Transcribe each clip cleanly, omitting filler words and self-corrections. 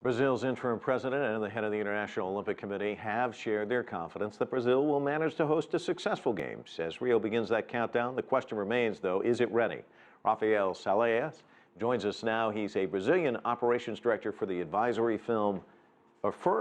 Brazil's interim president and the head of the International Olympic Committee have shared their confidence that Brazil will manage to host a successful Games. As Rio begins that countdown, the question remains, though, is it ready? Rafael Salies joins us now. He's a Brazilian operations director for the advisory firm,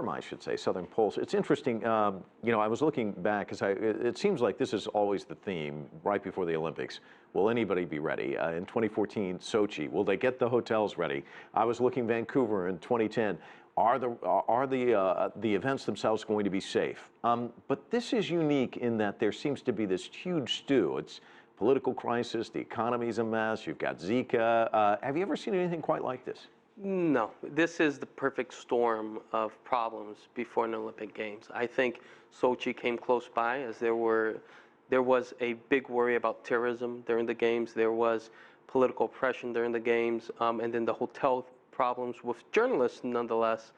I should say, Southern Pulse. It's interesting, you know, I was looking back because it seems like this is always the theme right before the Olympics. Will anybody be ready? In 2014, Sochi, will they get the hotels ready? I was looking Vancouver in 2010. Are the events themselves going to be safe? But this is unique in that there seems to be this huge stew. It's political crisis, the economy's a mess, you've got Zika. Have you ever seen anything quite like this? No, this is the perfect storm of problems before an Olympic Games. I think Sochi came close by as there was a big worry about terrorism during the Games. There was political oppression during the Games, and then the hotel problems with journalists, nonetheless,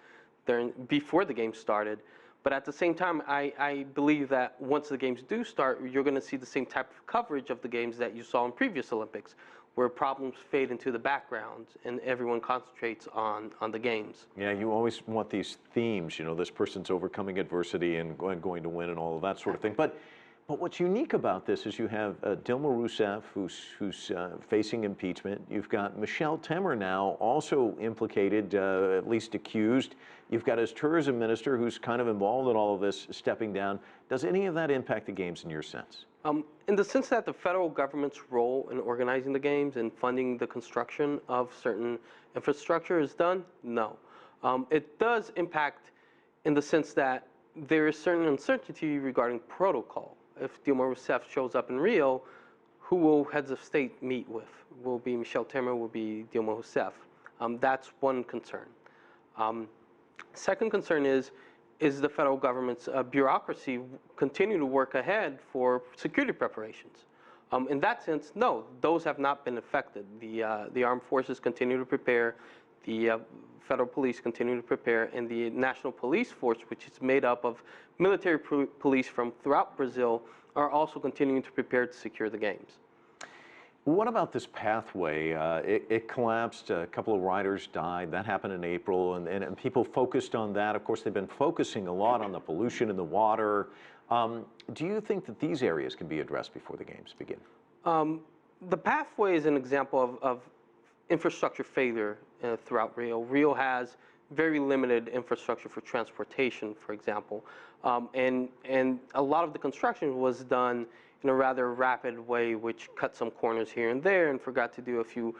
before the Games started. But at the same time, I believe that once the Games do start, you're going to see the same type of coverage of the Games that you saw in previous Olympics, where problems fade into the background and everyone concentrates on the Games. Yeah, you always want these themes, you know, this person's overcoming adversity and going to win and all of that sort of thing. But what's unique about this is you have Dilma Rousseff, who's facing impeachment. You've got Michel Temer now also implicated, at least accused. You've got his tourism minister who's kind of involved in all of this stepping down. Does any of that impact the Games in your sense? In the sense that the federal government's role in organizing the Games and funding the construction of certain infrastructure is done, no. It does impact in the sense that there is certain uncertainty regarding protocol. If Dilma Rousseff shows up in Rio, who will heads of state meet with? Will be Michel Temer, will be Dilma Rousseff. That's one concern. Second concern is the federal government's bureaucracy continue to work ahead for security preparations? In that sense, no, those have not been affected. The armed forces continue to prepare, the federal police continue to prepare, and the national police force, which is made up of military police from throughout Brazil, are also continuing to prepare to secure the Games. What about this pathway? It collapsed, a couple of riders died, that happened in April, and people focused on that. Of course, they've been focusing a lot on the pollution in the water. Do you think that these areas can be addressed before the Games begin? The pathway is an example of infrastructure failure throughout Rio. Rio has very limited infrastructure for transportation, for example, and a lot of the construction was done in a rather rapid way, which cut some corners here and there and forgot to do a few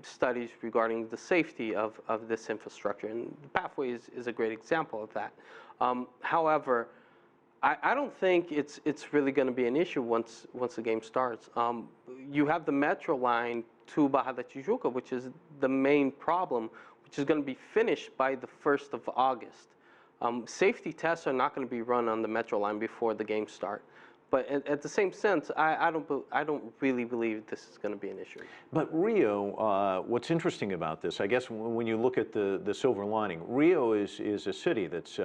studies regarding the safety of this infrastructure. And the pathway is a great example of that. However, I don't think it's really going to be an issue once the game starts. You have the metro line to Barra da Tijuca, which is the main problem, which is going to be finished by the 1st of August. Safety tests are not going to be run on the metro line before the games start. But at the same sense, I don't really believe this is going to be an issue. But Rio, what's interesting about this, I guess when you look at the silver lining, Rio is a city that's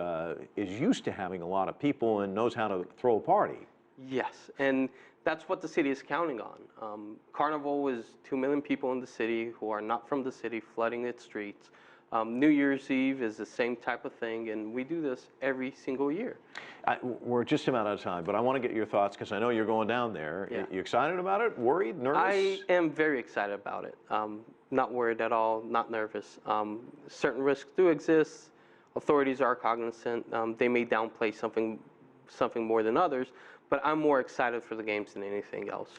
is used to having a lot of people and knows how to throw a party. Yes, and that's what the city is counting on. Carnival is 2 million people in the city who are not from the city flooding its streets. New Year's Eve is the same type of thing, and we do this every single year. We're just about out of time, but I want to get your thoughts because I know you're going down there. Yeah. You excited about it? Worried? Nervous? I am very excited about it. Not worried at all, not nervous. Certain risks do exist. Authorities are cognizant. They may downplay something more than others, but I'm more excited for the games than anything else.